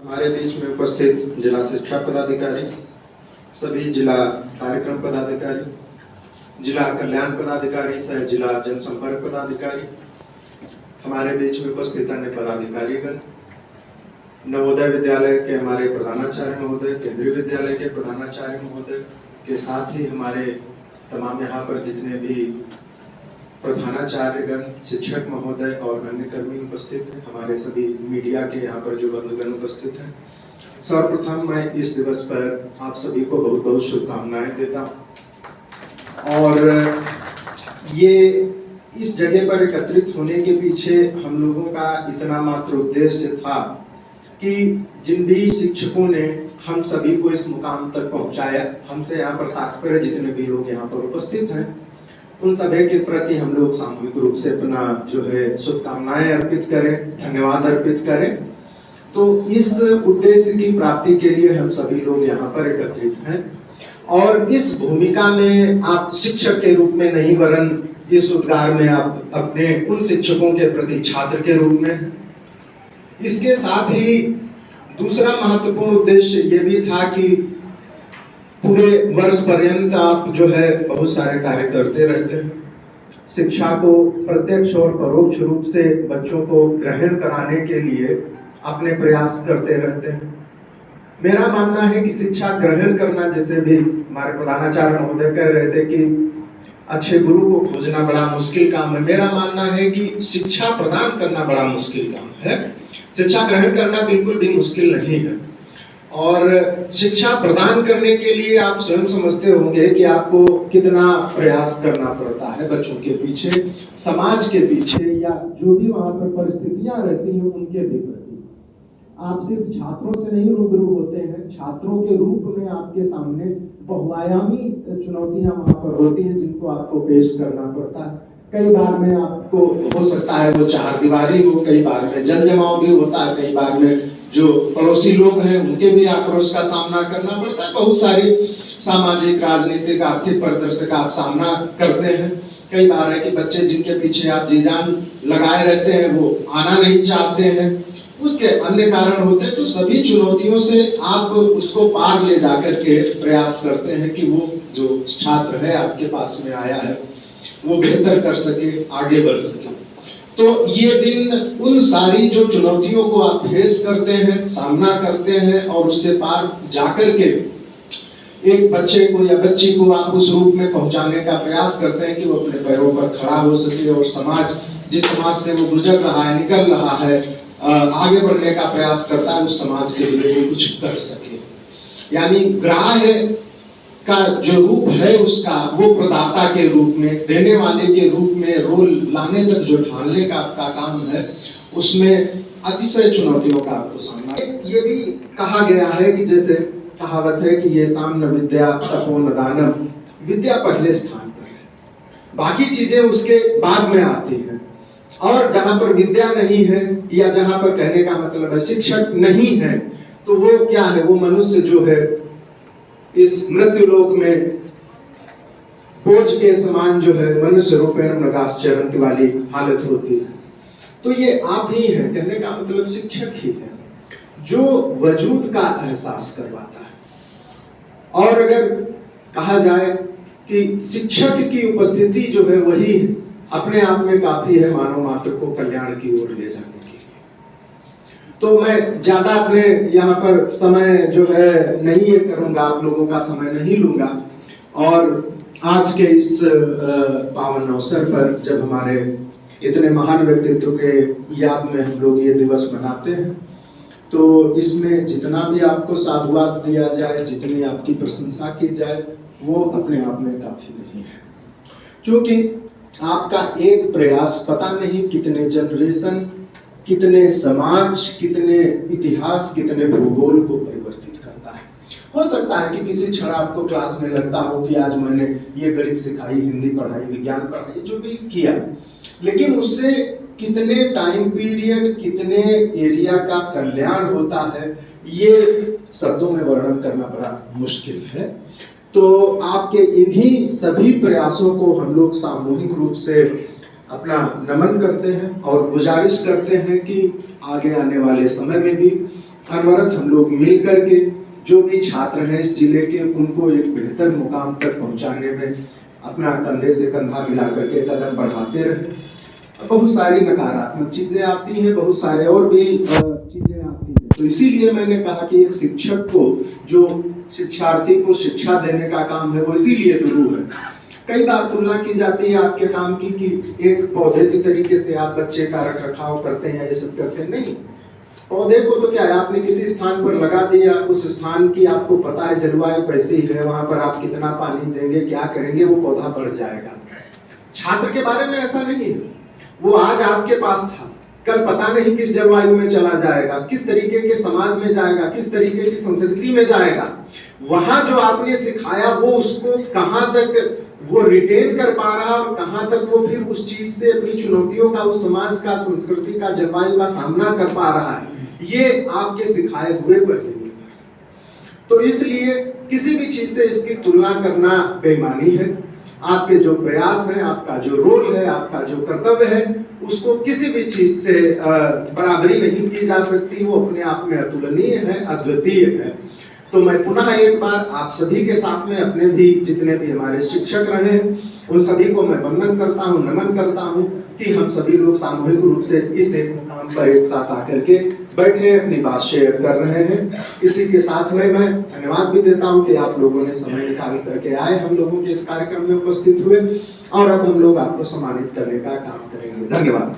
हमारे बीच में उपस्थित जिला शिक्षा पदाधिकारी, सभी जिला कार्यक्रम पदाधिकारी, जिला कल्याण पदाधिकारी सह जिला जनसंपर्क पदाधिकारी, हमारे बीच में उपस्थित अन्य पदाधिकारीगण, नवोदय विद्यालय के हमारे प्रधानाचार्य महोदय, केंद्रीय विद्यालय के प्रधानाचार्य महोदय के साथ ही हमारे तमाम यहाँ पर जितने भी प्रधानाचार्यगण, शिक्षक महोदय और अन्य कर्मी उपस्थित हैं, हमारे सभी मीडिया के यहाँ पर जो बंधुगण उपस्थित हैं, सर्वप्रथम मैं इस दिवस पर आप सभी को बहुत बहुत शुभकामनाएं देता हूँ। और ये इस जगह पर एकत्रित होने के पीछे हम लोगों का इतना मात्र उद्देश्य था कि जिन भी शिक्षकों ने हम सभी को इस मुकाम तक पहुंचाया, हमसे यहाँ पर तात्पर्य जितने भी लोग यहाँ पर उपस्थित हैं, उन सभी के प्रति हम लोग सामूहिक रूप से अपना जो है शुभकामनाएं अर्पित करें, धन्यवाद अर्पित करें। तो इस उद्देश्य की प्राप्ति के लिए हम सभी लोग यहाँ पर एकत्रित हैं और इस भूमिका में आप शिक्षक के रूप में नहीं, वरन इस उद्गार में आप अपने उन शिक्षकों के प्रति छात्र के रूप में। इसके साथ ही दूसरा महत्वपूर्ण उद्देश्य ये भी था कि पूरे वर्ष पर्यंत आप जो है बहुत सारे कार्य करते रहते हैं, शिक्षा को प्रत्यक्ष और परोक्ष रूप से बच्चों को ग्रहण कराने के लिए अपने प्रयास करते रहते हैं। मेरा मानना है कि शिक्षा ग्रहण करना, जैसे भी हमारे प्रधानाचार्य महोदय कह रहे थे कि अच्छे गुरु को खोजना बड़ा मुश्किल काम है, मेरा मानना है कि शिक्षा प्रदान करना बड़ा मुश्किल काम है। शिक्षा ग्रहण करना बिल्कुल भी मुश्किल नहीं है और शिक्षा प्रदान करने के लिए आप स्वयं समझते होंगे कि आपको कितना प्रयास करना पड़ता है बच्चों के पीछे, समाज के पीछे, या जो भी वहां पर परिस्थितियां रहती हैं उनके भी प्रति। आप सिर्फ छात्रों से नहीं रूबरू होते हैं, छात्रों के रूप में आपके सामने बहुआयामी चुनौतियां वहां पर होती हैं जिनको आपको पेश करना पड़ता है। कई बार में आपको हो सकता है वो चार दीवारी हो, कई बार में जल जमाव भी होता है, कई बार में जो पड़ोसी लोग हैं उनके भी आक्रोश का सामना करना पड़ता है। बहुत सारी सामाजिक, राजनीतिक, आर्थिक परिदृश्य का आप सामना करते हैं। कई बार है कि बच्चे जिनके पीछे आप जी जान लगाए रहते हैं वो आना नहीं चाहते हैं, उसके अन्य कारण होते हैं। तो सभी चुनौतियों से आप उसको पार ले जाकर के प्रयास करते हैं कि वो जो छात्र है आपके पास में आया है वो बेहतर कर सके, आगे बढ़ सके। तो ये दिन उन सारी जो चुनौतियों को आप फेस करते हैं, सामना करते हैं और उससे पार जाकर के एक बच्चे को या बच्ची को आप उस रूप में पहुंचाने का प्रयास करते हैं कि वो अपने पैरों पर खड़ा हो सके और समाज, जिस समाज से वो गुजर रहा है, निकल रहा है, आगे बढ़ने का प्रयास करता है, उस समाज के लिए वो कुछ कर सके। यानी ग्राह्य का जो रूप है उसका, वो प्रदाता के रूप में, देने वाले के रूप में रोल लाने तक जो ढालने का आपका काम है, उसमें अतिशय चुनौतियों का आपको सामना। ये भी कहा गया है कि जैसे कहावत है कि ये साम न विद्या तपो न दानम, विद्या पहले स्थान पर है, बाकी चीजें उसके बाद में आती हैं। और जहां पर विद्या नहीं है, या जहां पर कहने का मतलब है शिक्षक नहीं है, तो वो क्या है, वो मनुष्य जो है इस मृत्यु लोक में बोझ के समान जो है मनुष्य रूपेण नगास चरंत वाली हालत होती है। तो ये आप ही हैं, कहने का मतलब शिक्षक ही है जो वजूद का एहसास करवाता है। और अगर कहा जाए कि शिक्षक की उपस्थिति जो है वही अपने आप में काफी है मानव मात्र को कल्याण की ओर ले जाने के लिए। तो मैं ज्यादा अपने यहाँ पर समय जो है नहीं ये करूंगा, आप लोगों का समय नहीं लूंगा। और आज के इस पावन अवसर पर जब हमारे इतने महान व्यक्तित्व के याद में हम लोग ये दिवस मनाते हैं, तो इसमें जितना भी आपको साधुवाद दिया जाए, जितनी आपकी प्रशंसा की जाए, वो अपने आप में काफी नहीं है। क्योंकि आपका एक प्रयास पता नहीं कितने जनरेशन, कितने समाज, कितने इतिहास, कितने भूगोल को परिवर्तित करता है। हो सकता है कि किसी क्षण आपको क्लास में लगता हो कि आज मैंने ये गणित सिखाई, हिंदी पढ़ाई, विज्ञान पढ़ाई, जो भी किया, लेकिन उससे कितने टाइम पीरियड, कितने एरिया का कल्याण होता है, ये शब्दों में वर्णन करना बड़ा मुश्किल है। तो आपके इन्हीं सभी प्रयासों को हम लोग सामूहिक रूप से अपना नमन करते हैं और गुजारिश करते हैं कि आगे आने वाले समय में भी अनवरत हम लोग मिल करके जो भी छात्र हैं इस जिले के, उनको एक बेहतर मुकाम तक पहुंचाने में अपना कंधे से कंधा मिला करके कदम बढ़ाते रहे। बहुत सारी नकारात्मक चीजें आती हैं, बहुत सारे और भी चीजें आती हैं, तो इसीलिए मैंने कहा कि एक शिक्षक को, जो शिक्षार्थी को शिक्षा देने का काम है, वो इसीलिए गुरु है। कई बार तुलना की जाती है आपके काम की कि एक पौधे के तरीके से आप बच्चे का रख रखाव करते हैं, ये सब करते हैं। नहीं, पौधे को तो क्या है, आपने किसी स्थान पर लगा दिया, उस स्थान की आपको पता है जलवायु कैसी है, वहां पर आप कितना पानी देंगे, क्या करेंगे, वो पौधा बढ़ जाएगा। छात्र के बारे में ऐसा नहीं है, वो आज आपके पास था, कल पता नहीं किस जलवायु में चला जाएगा, किस तरीके के समाज में जाएगा, किस तरीके की संस्कृति में जाएगा। वहां जो आपने सिखाया वो उसको कहां तक वो रिटेन कर पा रहा और कहां तक वो फिर उस चीज से अपनी चुनौतियों का, उस समाज का, संस्कृति का, जलवायु का सामना कर पा रहा है, ये आपके सिखाए हुए पर नहीं। तो इसलिए किसी भी चीज से इसकी तुलना करना बेईमानी है। आपके जो प्रयास है, आपका जो रोल है, आपका जो कर्तव्य है, उसको किसी भी चीज से बराबरी नहीं की जा सकती। वो अपने आप में अतुलनीय है, अद्वितीय है। तो मैं पुनः एक बार आप सभी के साथ में, अपने भी जितने भी हमारे शिक्षक रहे उन सभी को मैं वंदन करता हूँ, नमन करता हूँ कि हम सभी लोग सामूहिक रूप से इस एक मुकाम पर एक साथ आकर के बैठे अपनी बात शेयर कर रहे हैं। इसी के साथ में मैं धन्यवाद भी देता हूँ कि आप लोगों ने समय निकाल करके आए, हम लोगों के इस कार्यक्रम में उपस्थित हुए, और अब हम लोग आपको सम्मानित करने का काम करेंगे। धन्यवाद।